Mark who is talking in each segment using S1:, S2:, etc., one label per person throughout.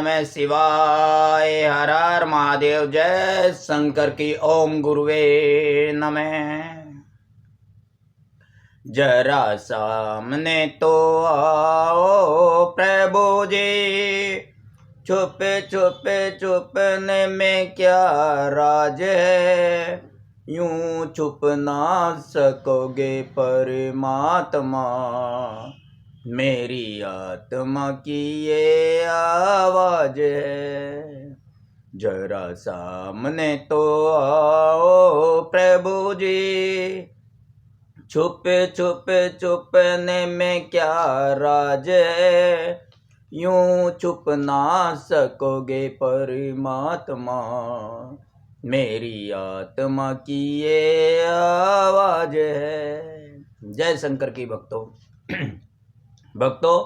S1: नमः शिवाय। हर हर महादेव। जय शंकर की। ओम गुरुवे नमः। जरा सामने तो आओ प्रभु जी, छुप छुप छुपने में क्या राज है, यूं छुप ना सकोगे परमात्मा, मेरी आत्मा की ये आवाज है। जरा सामने तो आओ प्रभु जी, छुप छुप छुपने में क्या राज है, यूं छुप ना सकोगे परमात्मा, मेरी आत्मा की ये आवाज है। जय शंकर की भक्तों। भक्तों,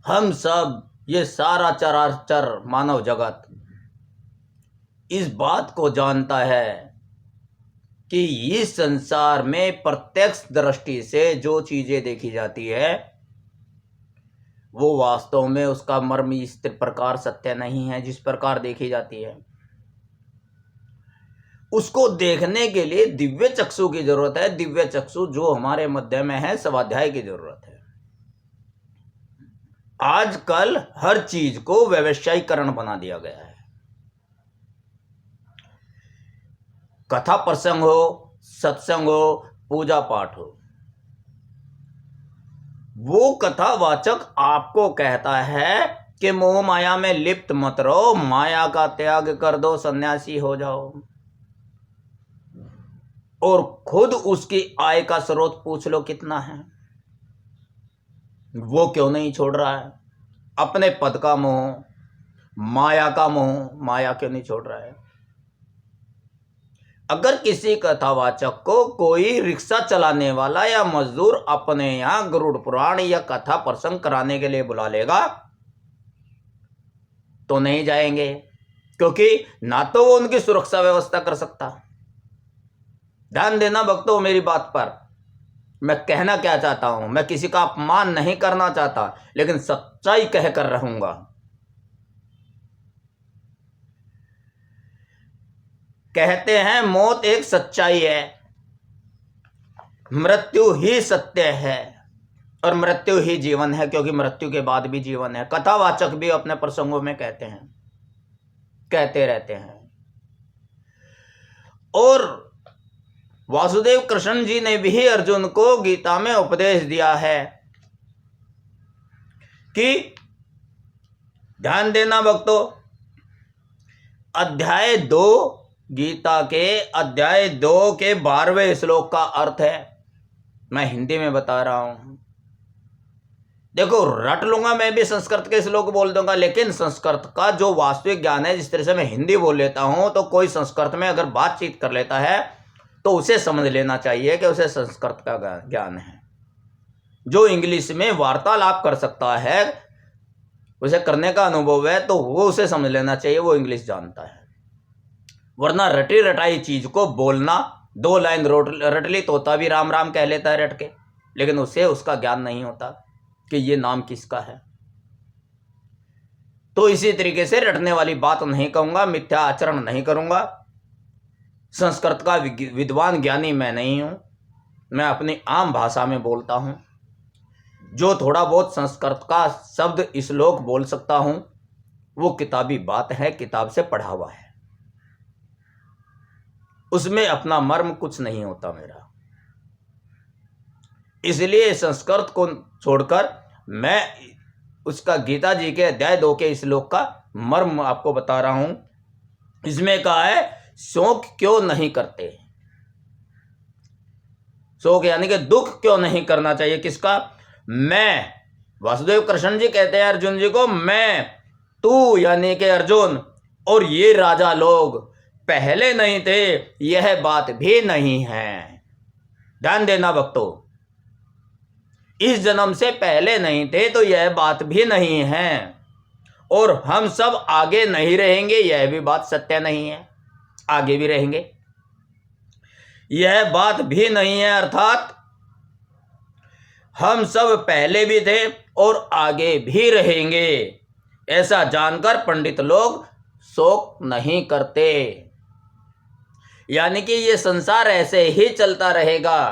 S1: हम सब ये सारा चराचर मानव जगत इस बात को जानता है कि इस संसार में प्रत्यक्ष दृष्टि से जो चीजें देखी जाती है वो वास्तव में उसका मर्म इस प्रकार सत्य नहीं है जिस प्रकार देखी जाती है। उसको देखने के लिए दिव्य चक्षु की जरूरत है। दिव्य चक्षु जो हमारे मध्य में है, स्वाध्याय की जरूरत है। आजकल हर चीज को व्यवसायीकरण बना दिया गया है। कथा प्रसंग हो, सत्संग हो, पूजा पाठ हो, वो कथावाचक आपको कहता है कि मोह माया में लिप्त मत रहो, माया का त्याग कर दो, सन्यासी हो जाओ। और खुद उसकी आय का स्रोत पूछ लो कितना है, वो क्यों नहीं छोड़ रहा है। अपने पद का मोह, माया का मोह, माया क्यों नहीं छोड़ रहा है। अगर किसी कथावाचक को कोई रिक्शा चलाने वाला या मजदूर अपने यहां गरुड़ पुराण या कथा प्रसंग कराने के लिए बुला लेगा तो नहीं जाएंगे, क्योंकि ना तो वो उनकी सुरक्षा व्यवस्था कर सकता। ध्यान देना भक्तों मेरी बात पर। मैं कहना क्या चाहता हूं, मैं किसी का अपमान नहीं करना चाहता, लेकिन सच्चाई कहकर रहूंगा। कहते हैं मौत एक सच्चाई है, मृत्यु ही सत्य है और मृत्यु ही जीवन है, क्योंकि मृत्यु के बाद भी जीवन है। कथावाचक भी अपने प्रसंगों में कहते हैं, कहते रहते हैं। और वासुदेव कृष्ण जी ने भी अर्जुन को गीता में उपदेश दिया है कि ध्यान देना भक्तों, अध्याय 2 गीता के अध्याय 2 के 12वें श्लोक का अर्थ है। मैं हिंदी में बता रहा हूं। देखो, रट लूंगा मैं भी, संस्कृत के श्लोक बोल दूंगा, लेकिन संस्कृत का जो वास्तविक ज्ञान है, जिस तरह से मैं हिंदी बोल लेता हूं, तो कोई संस्कृत में अगर बातचीत कर लेता है तो उसे समझ लेना चाहिए कि उसे संस्कृत का ज्ञान है। जो इंग्लिश में वार्तालाप कर सकता है, उसे करने का अनुभव है, तो वो उसे समझ लेना चाहिए वो इंग्लिश जानता है। वरना रटी रटाई चीज को बोलना, 2 लाइन रट ली, तोता भी राम राम कह लेता है रट के, लेकिन उसे उसका ज्ञान नहीं होता कि ये नाम किसका है। तो इसी तरीके से रटने वाली बात नहीं कहूंगा, मिथ्या आचरण नहीं करूंगा। संस्कृत का विद्वान ज्ञानी मैं नहीं हूं, मैं अपनी आम भाषा में बोलता हूं। जो थोड़ा बहुत संस्कृत का शब्द श्लोक बोल सकता हूं वो किताबी बात है, किताब से पढ़ा हुआ है, उसमें अपना मर्म कुछ नहीं होता मेरा। इसलिए संस्कृत को छोड़कर मैं उसका गीता जी के अध्याय 2 के श्लोक का मर्म आपको बता रहा हूं। इसमें कहा है शोक क्यों नहीं करते। शोक यानी कि दुख क्यों नहीं करना चाहिए। किसका? मैं। वासुदेव कृष्ण जी कहते हैं अर्जुन जी को, मैं, तू यानी कि अर्जुन और ये राजा लोग पहले नहीं थे, यह बात भी नहीं है। ध्यान देना भक्तों, इस जन्म से पहले नहीं थे तो यह बात भी नहीं है, और हम सब आगे नहीं रहेंगे, यह भी बात सत्य नहीं है, आगे भी रहेंगे, यह बात भी नहीं है। अर्थात हम सब पहले भी थे और आगे भी रहेंगे, ऐसा जानकर पंडित लोग शोक नहीं करते। यानी कि ये संसार ऐसे ही चलता रहेगा।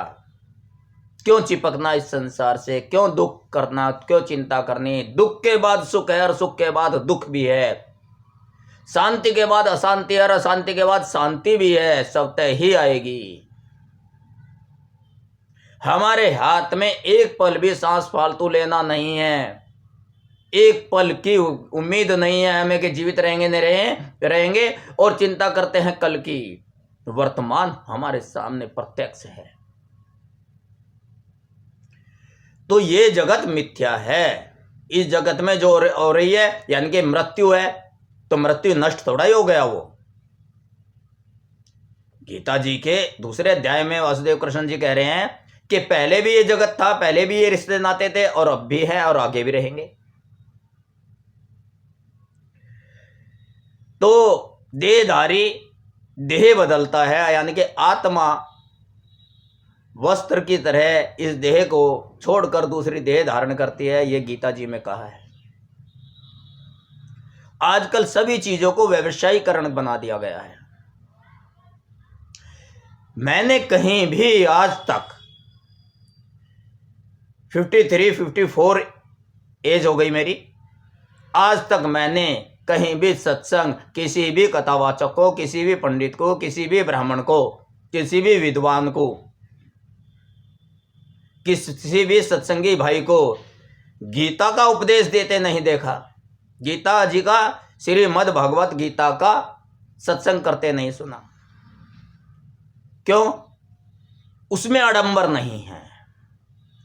S1: क्यों चिपकना इस संसार से, क्यों दुख करना, क्यों चिंता करनी। दुख के बाद सुख है और सुख के बाद दुख भी है। शांति के बाद अशांति और अशांति के बाद शांति भी है। सब तय ही आएगी। हमारे हाथ में एक पल भी सांस फालतू लेना नहीं है। एक पल की उम्मीद नहीं है हमें कि जीवित रहेंगे नहीं रहेंगे और चिंता करते हैं कल की। वर्तमान हमारे सामने प्रत्यक्ष है। तो ये जगत मिथ्या है। इस जगत में जो हो रही है यानी कि मृत्यु है, तो मृत्यु नष्ट थोड़ा ही हो गया। वो गीता जी के दूसरे अध्याय में वासुदेव कृष्ण जी कह रहे हैं कि पहले भी ये जगत था, पहले भी ये रिश्ते नाते थे और अब भी है और आगे भी रहेंगे। तो देहधारी देह बदलता है, यानी कि आत्मा वस्त्र की तरह इस देह को छोड़कर दूसरी देह धारण करती है। यह गीता जी में कहा है। आजकल सभी चीजों को व्यवसायीकरण बना दिया गया है। मैंने कहीं भी आज तक 53, 54 एज हो गई मेरी, आज तक मैंने कहीं भी सत्संग, किसी भी कथावाचक को, किसी भी पंडित को, किसी भी ब्राह्मण को, किसी भी विद्वान को, किसी भी सत्संगी भाई को गीता का उपदेश देते नहीं देखा। गीता जी का, श्रीमद् भगवत गीता का सत्संग करते नहीं सुना। क्यों? उसमें आडंबर नहीं है,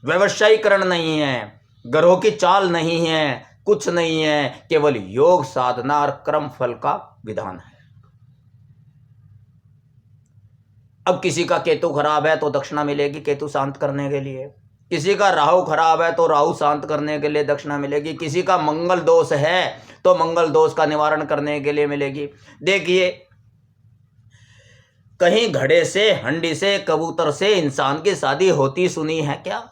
S1: व्यवसायीकरण नहीं है, ग्रहों की चाल नहीं है, कुछ नहीं है। केवल योग साधना और कर्म फल का विधान है। अब किसी का केतु खराब है तो दक्षिणा मिलेगी केतु शांत करने के लिए। किसी का राहु खराब है तो राहु शांत करने के लिए दक्षिणा मिलेगी। किसी का मंगल दोष है तो मंगल दोष का निवारण करने के लिए मिलेगी। देखिए, कहीं घड़े से, हंडी से, कबूतर से इंसान की शादी होती सुनी है क्या?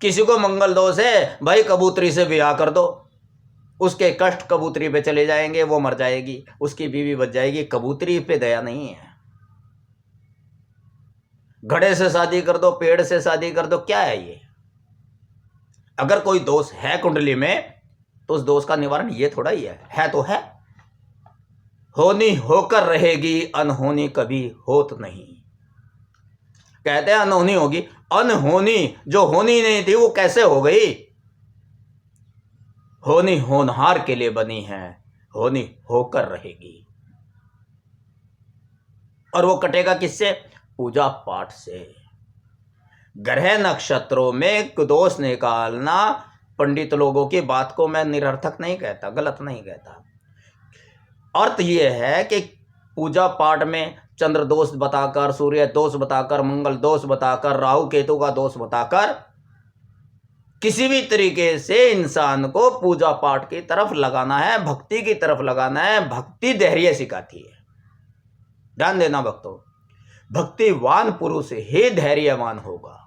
S1: किसी को मंगल दोष है, भाई कबूतरी से ब्याह कर दो, उसके कष्ट कबूतरी पे चले जाएंगे, वो मर जाएगी, उसकी बीवी बच जाएगी। कबूतरी पे दया नहीं है। घड़े से शादी कर दो, पेड़ से शादी कर दो, क्या है ये? अगर कोई दोष है कुंडली में तो उस दोष का निवारण ये थोड़ा ही है तो है। होनी होकर रहेगी, अनहोनी कभी होत नहीं। कहते हैं अनहोनी होगी, अनहोनी जो होनी नहीं थी वो कैसे हो गई? होनी होनहार के लिए बनी है, होनी होकर रहेगी। और वो कटेगा किससे? पूजा पाठ से। ग्रह नक्षत्रों में दोष निकालना, पंडित लोगों की बात को मैं निरर्थक नहीं कहता, गलत नहीं कहता। अर्थ यह है कि पूजा पाठ में चंद्र दोष बताकर, सूर्य दोष बताकर, मंगल दोष बताकर, राहु केतु का दोष बताकर किसी भी तरीके से इंसान को पूजा पाठ की तरफ लगाना है, भक्ति की तरफ लगाना है। भक्ति धैर्य सिखाती है। ध्यान देना भक्तों, भक्तिवान पुरुष ही धैर्यवान होगा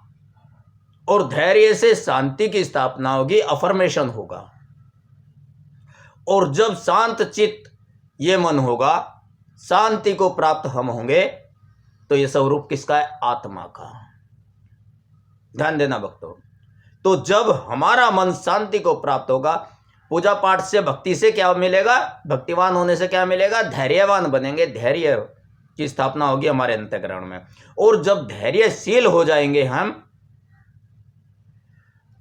S1: और धैर्य से शांति की स्थापना होगी, अफर्मेशन होगा। और जब शांत चित्त ये मन होगा, शांति को प्राप्त हम होंगे, तो ये स्वरूप किसका है? आत्मा का। ध्यान देना भक्तों, तो जब हमारा मन शांति को प्राप्त होगा, पूजा पाठ से, भक्ति से क्या मिलेगा? भक्तिवान होने से क्या मिलेगा? धैर्यवान बनेंगे, धैर्य की स्थापना होगी हमारे अंतःकरण में। और जब धैर्यशील हो जाएंगे हम,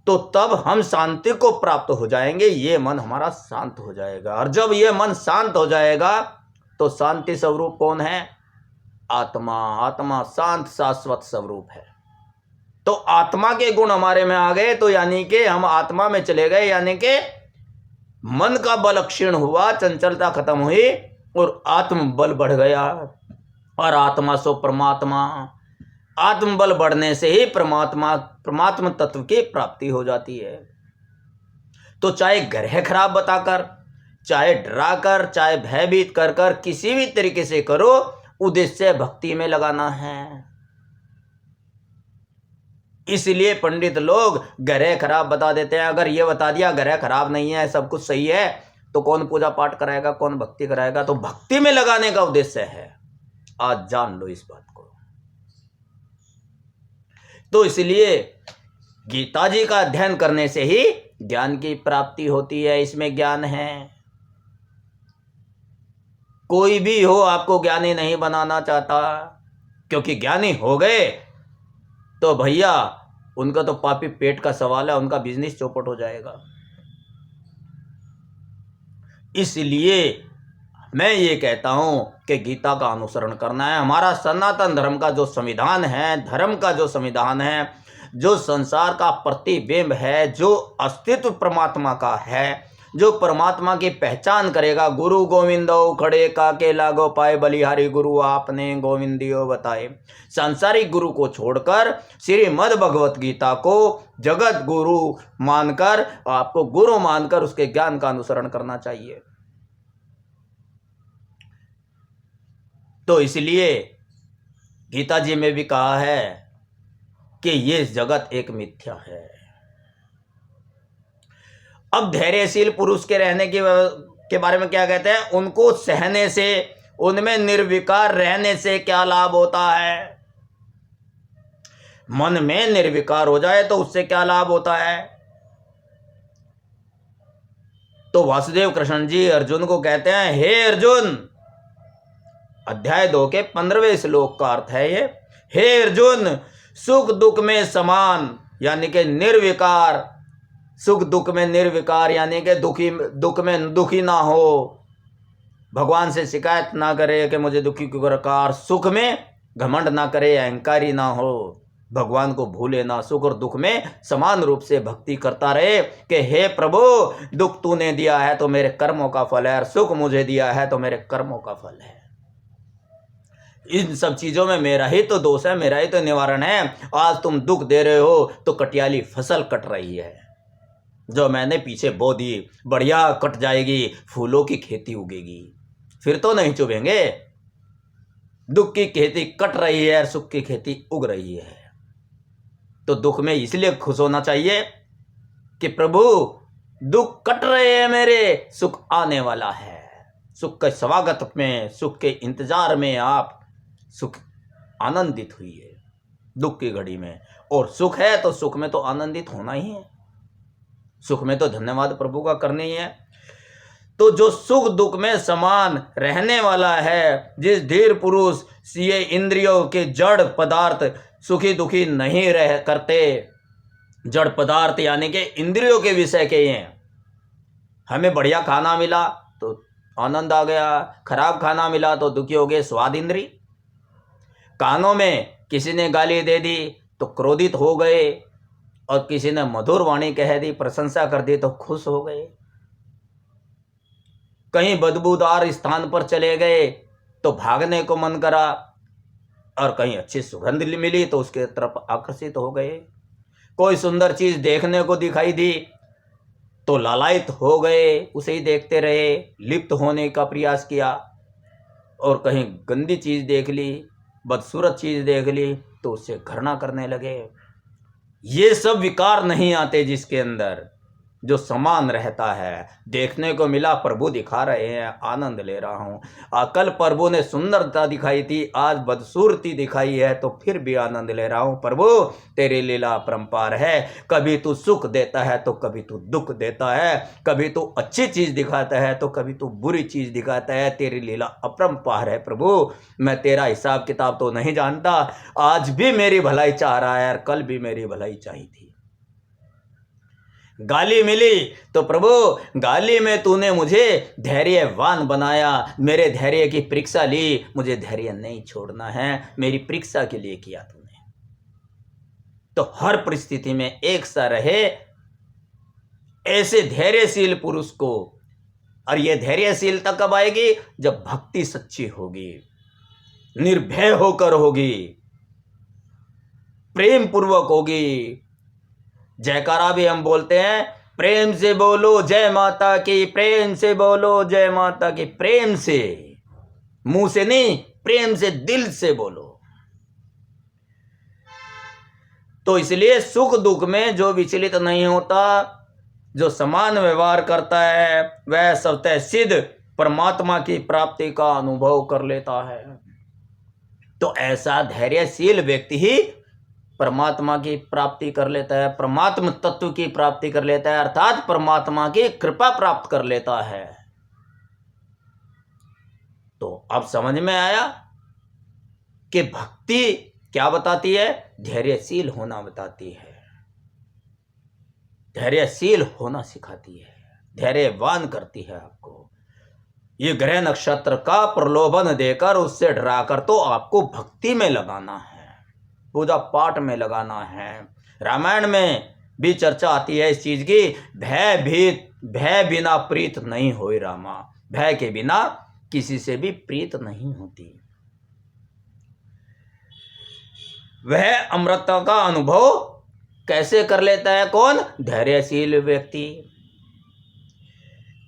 S1: तो तब हम शांति को प्राप्त हो जाएंगे। ये मन हमारा शांत हो जाएगा। और जब ये मन शांत हो जाएगा तो शांति स्वरूप कौन है? आत्मा। आत्मा शांत शाश्वत स्वरूप है। तो आत्मा के गुण हमारे में आ गए, तो यानी कि हम आत्मा में चले गए, यानी कि मन का बल क्षीण हुआ, चंचलता खत्म हुई और आत्म बल बढ़ गया। और आत्मा सो परमात्मा। आत्मबल बढ़ने से ही परमात्मा तत्व की प्राप्ति हो जाती है। तो चाहे ग्रह खराब बताकर, चाहे डराकर, चाहे भयभीत कर कर, किसी भी तरीके से करो, उद्देश्य भक्ति में लगाना है। इसलिए पंडित लोग ग्रह खराब बता देते हैं। अगर ये बता दिया ग्रह खराब नहीं है, सब कुछ सही है, तो कौन पूजा पाठ कराएगा, कौन भक्ति कराएगा? तो भक्ति में लगाने का उद्देश्य है। आज जान लो इस बात को। तो इसलिए गीता जी का अध्ययन करने से ही ज्ञान की प्राप्ति होती है। इसमें ज्ञान है। कोई भी हो आपको ज्ञानी नहीं बनाना चाहता, क्योंकि ज्ञानी हो गए तो भैया उनका तो पापी पेट का सवाल है, उनका बिजनेस चौपट हो जाएगा। इसलिए मैं ये कहता हूं कि गीता का अनुसरण करना है। हमारा सनातन धर्म का जो संविधान है, धर्म का जो संविधान है, जो संसार का प्रतिबिंब है, जो अस्तित्व परमात्मा का है, जो परमात्मा की पहचान करेगा। गुरु गोविंदो खड़े काके लागो पाए, बलिहारी गुरु आपने गोविंदियो बताए। सांसारिक गुरु को छोड़कर श्रीमद् भगवत गीता को जगत गुरु मानकर, आपको गुरु मानकर उसके ज्ञान का अनुसरण करना चाहिए। तो इसलिए गीता जी में भी कहा है कि ये जगत एक मिथ्या है। अब धैर्यशील पुरुष के रहने के बारे में क्या कहते हैं? उनको सहने से, उनमें निर्विकार रहने से क्या लाभ होता है? मन में निर्विकार हो जाए तो उससे क्या लाभ होता है? तो वासुदेव कृष्ण जी अर्जुन को कहते हैं, हे अर्जुन, अध्याय 2 के 15वें श्लोक का अर्थ है ये, हे अर्जुन, सुख दुख में समान यानी कि निर्विकार, सुख दुख में निर्विकार यानी कि दुख में दुखी ना हो, भगवान से शिकायत ना करे कि मुझे दुखी क्यों रखा, सुख में घमंड ना करे, अहंकारी ना हो, भगवान को भूले ना, सुख और दुख में समान रूप से भक्ति करता रहे कि हे प्रभु, दुख तूने दिया है तो मेरे कर्मों का फल है, और सुख मुझे दिया है तो मेरे कर्मों का फल है। इन सब चीजों में मेरा ही तो दोष है, मेरा ही तो निवारण है। आज तुम दुख दे रहे हो तो कटियाली फसल कट रही है, जो मैंने पीछे बो दी, बढ़िया कट जाएगी, फूलों की खेती उगेगी, फिर तो नहीं चुभेंगे। दुख की खेती कट रही है और सुख की खेती उग रही है। तो दुख में इसलिए खुश होना चाहिए कि प्रभु दुख कट रहे हैं मेरे, सुख आने वाला है। सुख के स्वागत में, सुख के इंतजार में आप सुख आनंदित हुई है दुख की घड़ी में, और सुख है तो सुख में तो आनंदित होना ही है, सुख में तो धन्यवाद प्रभु का करना ही है। तो जो सुख दुख में समान रहने वाला है, जिस धीर पुरुष ये इंद्रियों के जड़ पदार्थ सुखी दुखी नहीं रह करते, जड़ पदार्थ यानी कि इंद्रियों के विषय के हैं। हमें बढ़िया खाना मिला तो आनंद आ गया, खराब खाना मिला तो दुखी हो गए, स्वाद इंद्री। कानों में किसी ने गाली दे दी तो क्रोधित हो गए, और किसी ने मधुर वाणी कह दी, प्रशंसा कर दी तो खुश हो गए। कहीं बदबूदार स्थान पर चले गए तो भागने को मन करा, और कहीं अच्छी सुगंध मिली तो उसके तरफ आकर्षित हो गए। कोई सुंदर चीज देखने को दिखाई दी तो लालायित हो गए, उसे ही देखते रहे, लिप्त होने का प्रयास किया। और कहीं गंदी चीज देख ली, बदसूरत चीज देख ली तो उससे घृणा करने लगे। ये सब विकार नहीं आते जिसके अंदर, जो समान रहता है। देखने को मिला प्रभु दिखा रहे हैं, आनंद ले रहा हूँ। कल प्रभु ने सुंदरता दिखाई थी, आज बदसूरती दिखाई है तो फिर भी आनंद ले रहा हूँ। प्रभु तेरी लीला अपरंपार है, कभी तू सुख देता है तो कभी तू दुख देता है, कभी तू अच्छी चीज दिखाता है तो कभी तू बुरी चीज दिखाता है। तेरी लीला अपरंपार है प्रभु, मैं तेरा हिसाब किताब तो नहीं जानता। आज भी मेरी भलाई चाह रहा है और कल भी मेरी भलाई चाहिए थी। गाली मिली तो प्रभु गाली में तूने मुझे धैर्यवान बनाया, मेरे धैर्य की परीक्षा ली, मुझे धैर्य नहीं छोड़ना है, मेरी परीक्षा के लिए किया तूने। तो हर परिस्थिति में एक सा रहे, ऐसे धैर्यशील पुरुष को। और यह धैर्यशीलता कब आएगी? जब भक्ति सच्ची होगी, निर्भय होकर होगी, प्रेम पूर्वक होगी। जयकारा भी हम बोलते हैं, प्रेम से बोलो जय माता की, प्रेम से बोलो जय माता की, प्रेम से, मुंह से नहीं, प्रेम से दिल से बोलो। तो इसलिए सुख दुख में जो विचलित नहीं होता, जो समान व्यवहार करता है, वह स्वतः सिद्ध परमात्मा की प्राप्ति का अनुभव कर लेता है। तो ऐसा धैर्यशील व्यक्ति ही परमात्मा की प्राप्ति कर लेता है, परमात्म तत्व की प्राप्ति कर लेता है, अर्थात परमात्मा की कृपा प्राप्त कर लेता है। तो अब समझ में आया कि भक्ति क्या बताती है? धैर्यशील होना बताती है, धैर्यशील होना सिखाती है, धैर्यवान करती है आपको। ये ग्रह नक्षत्र का प्रलोभन देकर, उससे डराकर तो आपको भक्ति में लगाना है, पूजा पाठ में लगाना है। रामायण में भी चर्चा आती है इस चीज की, भय बिना प्रीत नहीं होई रामा, भय के बिना किसी से भी प्रीत नहीं होती। वह अमृता का अनुभव कैसे कर लेता है? कौन? धैर्यशील व्यक्ति।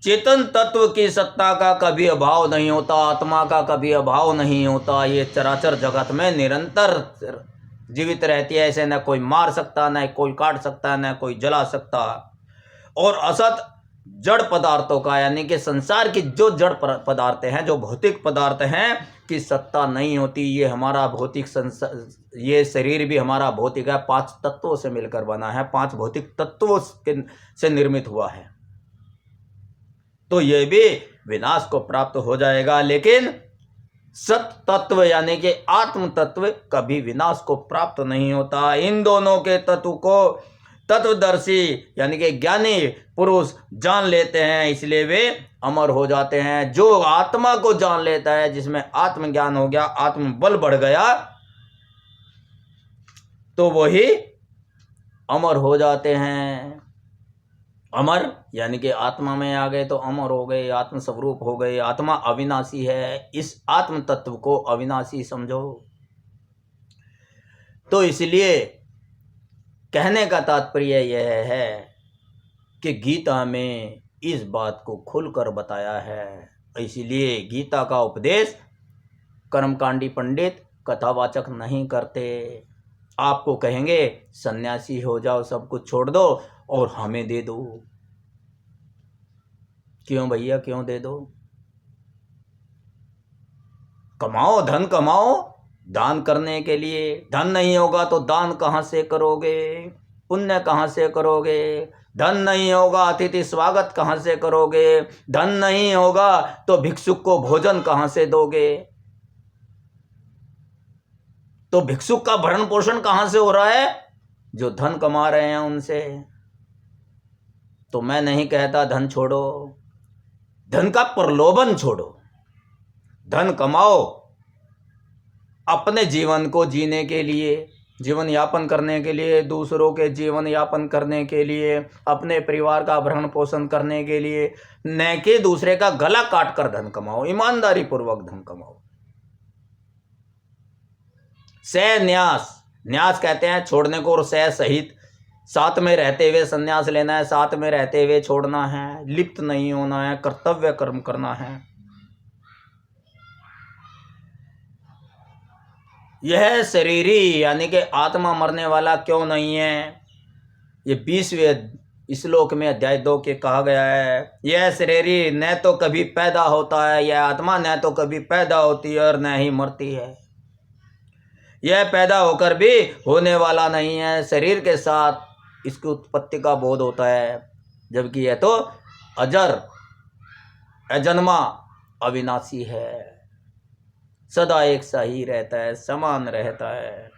S1: चेतन तत्व की सत्ता का कभी अभाव नहीं होता, आत्मा का कभी अभाव नहीं होता। ये चराचर जगत में निरंतर जीवित रहती है, ऐसे न कोई मार सकता, न कोई काट सकता, न कोई जला सकता। और असत जड़ पदार्थों का, यानी कि संसार की जो जड़ पदार्थ हैं, जो भौतिक पदार्थ हैं, की सत्ता नहीं होती। ये हमारा भौतिक ये शरीर भी हमारा भौतिक है, 5 तत्वों से मिलकर बना है, 5 भौतिक तत्वों से निर्मित हुआ है। तो ये भी विनाश को प्राप्त हो जाएगा, लेकिन सत तत्व यानी कि आत्म तत्व कभी विनाश को प्राप्त नहीं होता। इन दोनों के तत्व को तत्वदर्शी यानी कि ज्ञानी पुरुष जान लेते हैं, इसलिए वे अमर हो जाते हैं। जो आत्मा को जान लेता है, जिसमें आत्मज्ञान हो गया, आत्म बल बढ़ गया, तो वही अमर हो जाते हैं। अमर यानी कि आत्मा में आ गए तो अमर हो गए, आत्म स्वरूप हो गए। आत्मा अविनाशी है, इस आत्म तत्व को अविनाशी समझो। तो इसलिए कहने का तात्पर्य यह है कि गीता में इस बात को खुलकर बताया है। इसलिए गीता का उपदेश कर्मकांडी पंडित कथावाचक नहीं करते। आपको कहेंगे सन्यासी हो जाओ, सब कुछ छोड़ दो और हमें दे दो। क्यों भैया, क्यों दे दो? कमाओ, धन कमाओ दान करने के लिए। धन नहीं होगा तो दान कहाँ से करोगे? पुण्य कहाँ से करोगे? धन नहीं होगा अतिथि स्वागत कहाँ से करोगे? धन नहीं होगा तो भिक्षुक को भोजन कहाँ से दोगे? तो भिक्षुक का भरण पोषण कहाँ से हो रहा है? जो धन कमा रहे हैं उनसे। तो मैं नहीं कहता धन छोड़ो, धन का प्रलोभन छोड़ो, धन कमाओ अपने जीवन को जीने के लिए, जीवन यापन करने के लिए, दूसरों के जीवन यापन करने के लिए, अपने परिवार का भरण पोषण करने के लिए, न कि दूसरे का गला काट कर धन कमाओ। ईमानदारी पूर्वक धन कमाओ। सह न्यास, न्यास कहते हैं छोड़ने को, और सह सहित, साथ में रहते हुए संन्यास लेना है, साथ में रहते हुए छोड़ना है, लिप्त नहीं होना है, कर्तव्य कर्म करना है। यह शरीरी यानी कि आत्मा मरने वाला क्यों नहीं है? ये 20वें श्लोक में अध्याय 2 के कहा गया है। यह शरीरी न तो कभी पैदा होता है, यह आत्मा न तो कभी पैदा होती है और न ही मरती है। यह पैदा होकर भी होने वाला नहीं है। शरीर के साथ इसकी उत्पत्ति का बोध होता है, जबकि यह तो अजर, अजन्मा, अविनाशी है, सदा एक सा ही रहता है, समान रहता है,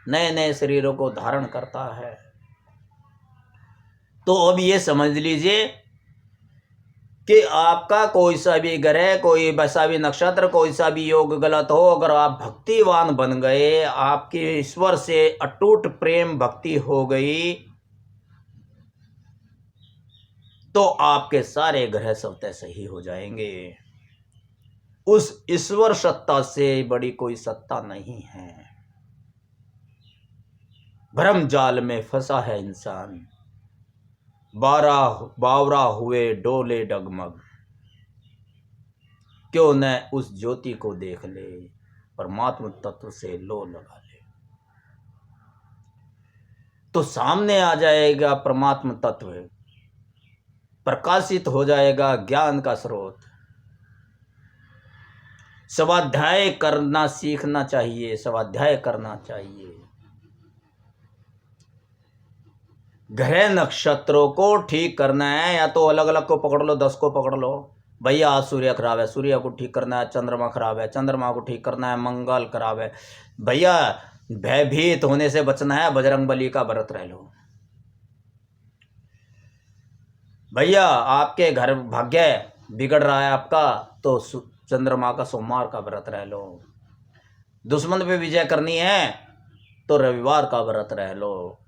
S1: नए नए शरीरों को धारण करता है। तो अब ये समझ लीजिए कि आपका कोई सा भी ग्रह, कोई वैसा भी नक्षत्र, कोई सा भी योग गलत हो, अगर आप भक्तिवान बन गए, आपके ईश्वर से अटूट प्रेम भक्ति हो गई, तो आपके सारे ग्रह स्वतः सही हो जाएंगे। उस ईश्वर सत्ता से बड़ी कोई सत्ता नहीं है। भ्रम जाल में फंसा है इंसान, बावरा हुए डोले डगमग, क्यों न उस ज्योति को देख ले, परमात्मा तत्व से लो लगा ले। तो सामने आ जाएगा परमात्म तत्व, प्रकाशित हो जाएगा ज्ञान का स्रोत। स्वाध्याय करना सीखना चाहिए, स्वाध्याय करना चाहिए। ग्रह नक्षत्रों को ठीक करना है, या तो अलग अलग को पकड़ लो, 10 को पकड़ लो। भैया आज सूर्य खराब है, सूर्य को ठीक करना है। चंद्रमा खराब है, चंद्रमा को ठीक करना है। मंगल खराब है, भैया भयभीत होने से बचना है, बजरंगबली का व्रत रह लो। भैया आपके घर भाग्य बिगड़ रहा है आपका, तो चंद्रमा का सोमवार का व्रत रह लो। दुश्मन पे विजय करनी है तो रविवार का व्रत रह लो।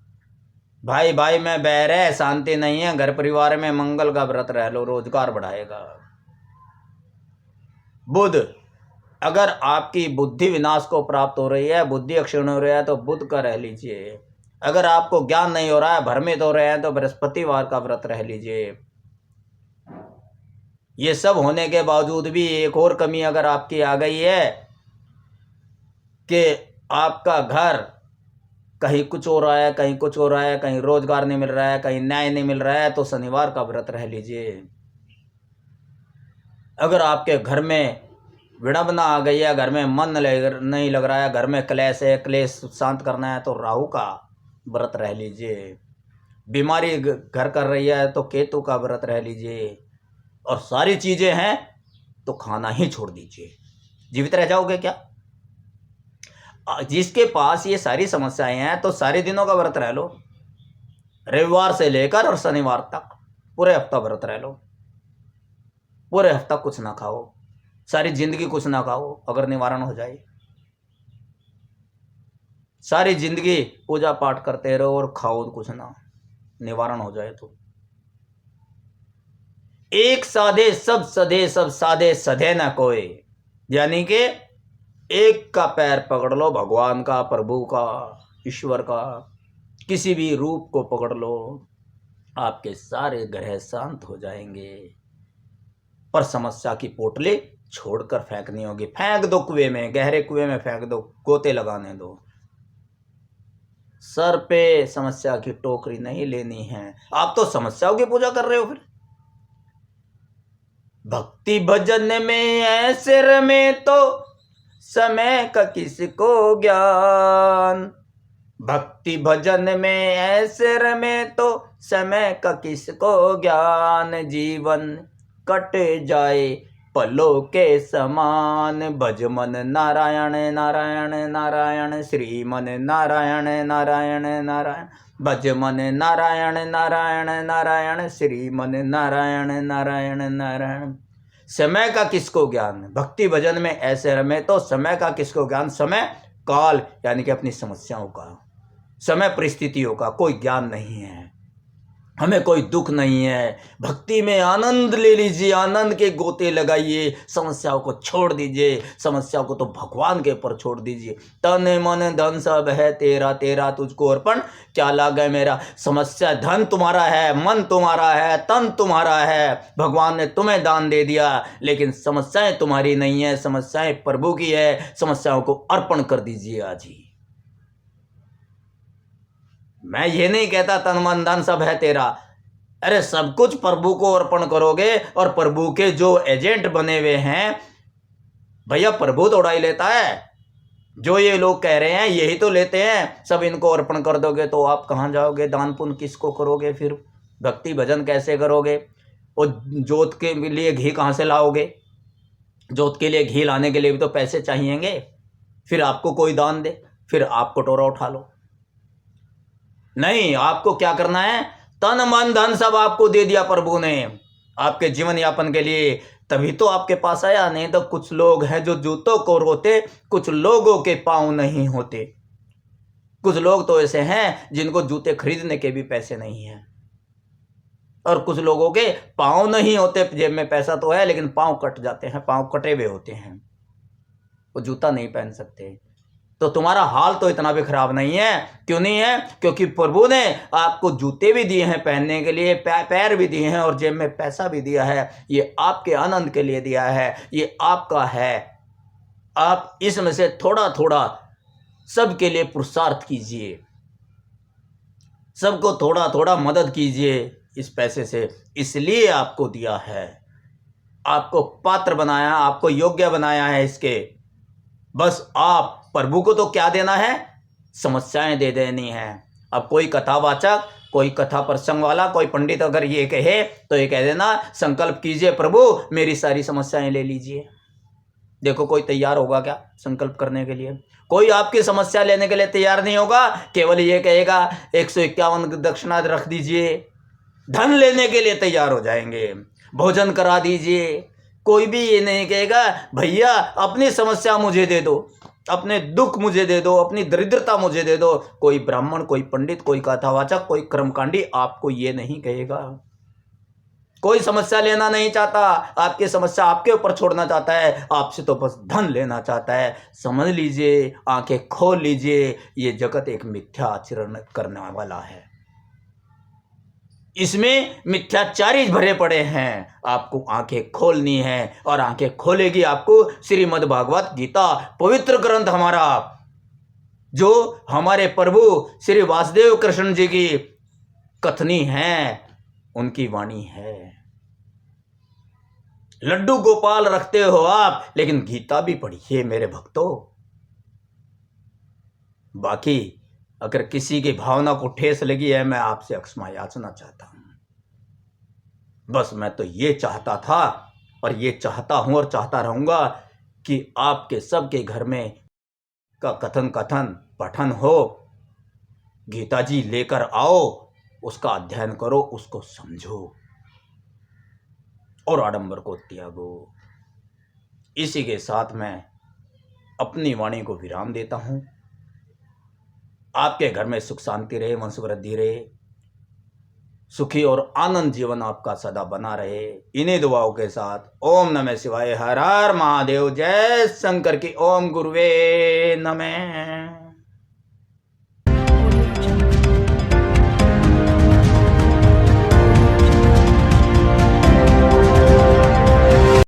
S1: भाई भाई में बैर है, शांति नहीं है, घर परिवार में मंगल का व्रत रह लो, रोजगार बढ़ाएगा। बुध, अगर आपकी बुद्धि विनाश को प्राप्त हो रही है, बुद्धि अक्षीण हो रही है, तो बुध का रह लीजिए। अगर आपको ज्ञान नहीं हो रहा है, भ्रमित हो रहे हैं, तो बृहस्पतिवार का व्रत रह लीजिए। ये सब होने के बावजूद भी एक और कमी अगर आपकी आ गई है कि आपका घर कहीं कुछ हो रहा है, कहीं कुछ हो रहा है, कहीं रोजगार नहीं मिल रहा है, कहीं न्याय नहीं मिल रहा है, तो शनिवार का व्रत रह लीजिए। अगर आपके घर में विडंबना आ गई है, घर में मन नहीं लग रहा है, घर में क्लेश है, क्लेश शांत करना है, तो राहु का व्रत रह लीजिए। बीमारी घर कर रही है तो केतु का व्रत रह लीजिए। और सारी चीजें हैं तो खाना ही छोड़ दीजिए। जीवित रह जाओगे क्या? जिसके पास ये सारी समस्याएं हैं तो सारे दिनों का व्रत रह लो, रविवार से लेकर और शनिवार तक पूरे हफ्ता व्रत रह लो। पूरे हफ्ता कुछ ना खाओ, सारी जिंदगी कुछ ना खाओ, अगर निवारण हो जाए। सारी जिंदगी पूजा पाठ करते रहो और खाओ कुछ ना, निवारण हो जाए तो। एक साधे सब सधे, सब साधे सधे न कोई, यानी कि एक का पैर पकड़ लो, भगवान का, प्रभु का, ईश्वर का, किसी भी रूप को पकड़ लो, आपके सारे ग्रह शांत हो जाएंगे। पर समस्या की पोटली छोड़कर फेंकनी होगी। फेंक दो कुएं में, गहरे कुएं में फेंक दो, गोते लगाने दो। सर पे समस्या की टोकरी नहीं लेनी है। आप तो समस्याओं की पूजा कर रहे हो। फिर भक्ति भजन में ऐसे रमे तो समय का किसको ज्ञान। भक्ति भजन में ऐसे रमे तो समय का किसको ज्ञान। जीवन कट जाए पलों के समान। भज मन नारायण नारायण नारायण, श्रीमन नारायण नारायण नारायण। भज मन नारायण नारायण नारायण, श्रीमन नारायण नारायण नारायण। समय का किसको ज्ञान। भक्ति भजन में ऐसे रमे तो समय का किसको ज्ञान। समय काल यानी कि अपनी समस्याओं का, समय परिस्थितियों का कोई ज्ञान नहीं है। हमें कोई दुख नहीं है। भक्ति में आनंद ले लीजिए, आनंद के गोते लगाइए, समस्याओं को छोड़ दीजिए। समस्याओं को तो भगवान के ऊपर छोड़ दीजिए। तन मन धन सब है तेरा, तेरा तुझको अर्पण क्या लागे मेरा। समस्या, धन तुम्हारा है, मन तुम्हारा है, तन तुम्हारा है, भगवान ने तुम्हें दान दे दिया, लेकिन समस्याएं तुम्हारी नहीं है, समस्याएं प्रभु की है। समस्याओं को अर्पण कर दीजिए आज ही। मैं ये नहीं कहता तन मन धन सब है तेरा, अरे सब कुछ प्रभु को अर्पण करोगे। और प्रभु के जो एजेंट बने हुए हैं, भैया प्रभु तो उड़ाई लेता है। जो ये लोग कह रहे हैं यही तो लेते हैं। सब इनको अर्पण कर दोगे तो आप कहाँ जाओगे? दान पुण्य किसको करोगे? फिर भक्ति भजन कैसे करोगे? और जोत के लिए घी कहाँ से लाओगे? जोत के लिए घी लाने के लिए भी तो पैसे चाहिएंगे। फिर आपको कोई दान दे, फिर आप कटोरा उठा लो। नहीं, आपको क्या करना है? तन मन धन सब आपको दे दिया प्रभु ने आपके जीवन यापन के लिए, तभी तो आपके पास आया। नहीं तो कुछ लोग हैं जो जूतों को रोते, कुछ लोगों के पांव नहीं होते। कुछ लोग तो ऐसे हैं जिनको जूते खरीदने के भी पैसे नहीं हैं, और कुछ लोगों के पांव नहीं होते, जेब में पैसा तो है लेकिन पांव कट जाते हैं, पांव कटे हुए होते हैं, वो जूता नहीं पहन सकते। तो तुम्हारा हाल तो इतना भी खराब नहीं है। क्यों नहीं है? क्योंकि प्रभु ने आपको जूते भी दिए हैं पहनने के लिए, पैर भी दिए हैं, और जेब में पैसा भी दिया है। ये आपके आनंद के लिए दिया है, ये आपका है। आप इसमें से थोड़ा थोड़ा सबके लिए पुरुषार्थ कीजिए। सबको थोड़ा थोड़ा मदद कीजिए इस पैसे से, इसलिए आपको दिया है, आपको पात्र बनाया, आपको योग्य बनाया है इसके। बस आप प्रभु को तो क्या देना है, समस्याएं दे देनी है। अब कोई कथावाचक, कोई कथा प्रसंग वाला, कोई पंडित अगर ये कहे तो ये कह देना संकल्प कीजिए प्रभु मेरी सारी समस्याएं ले लीजिए। देखो कोई तैयार होगा क्या संकल्प करने के लिए? कोई आपकी समस्या लेने के लिए तैयार नहीं होगा, केवल ये कहेगा 151 दक्षिणा रख दीजिए। धन लेने के लिए तैयार हो जाएंगे, भोजन करा दीजिए। कोई भी ये नहीं कहेगा भैया अपनी समस्या मुझे दे दो, अपने दुख मुझे दे दो, अपनी दरिद्रता मुझे दे दो। कोई ब्राह्मण, कोई पंडित, कोई कथावाचक, कोई कर्मकांडी आपको ये नहीं कहेगा। कोई समस्या लेना नहीं चाहता, आपकी समस्या आपके ऊपर छोड़ना चाहता है, आपसे तो बस धन लेना चाहता है। समझ लीजिए, आंखें खोल लीजिए, ये जगत एक मिथ्या आचरण करने वाला है, इसमें मिथ्याचारी भरे पड़े हैं। आपको आंखें खोलनी है और आंखें खोलेगी आपको श्रीमद् भागवत गीता, पवित्र ग्रंथ हमारा, जो हमारे प्रभु श्री वासुदेव कृष्ण जी की कथनी है, उनकी वाणी है। लड्डू गोपाल रखते हो आप, लेकिन गीता भी पढ़िए मेरे भक्तों। बाकी अगर किसी की भावना को ठेस लगी है, मैं आपसे क्षमा याचना चाहता हूं। बस मैं तो ये चाहता था और ये चाहता हूं और चाहता रहूंगा कि आपके सबके घर में का कथन पठन हो। गीता जी लेकर आओ, उसका अध्ययन करो, उसको समझो और आडंबर को त्यागो। इसी के साथ मैं अपनी वाणी को विराम देता हूं। आपके घर में सुख शांति रहे, वंश वृद्धि रहे, सुखी और आनंद जीवन आपका सदा बना रहे। इन्हीं दुआओं के साथ ओम नमः शिवाय, हर हर महादेव, जय शंकर की, ओम गुरुवे नमः।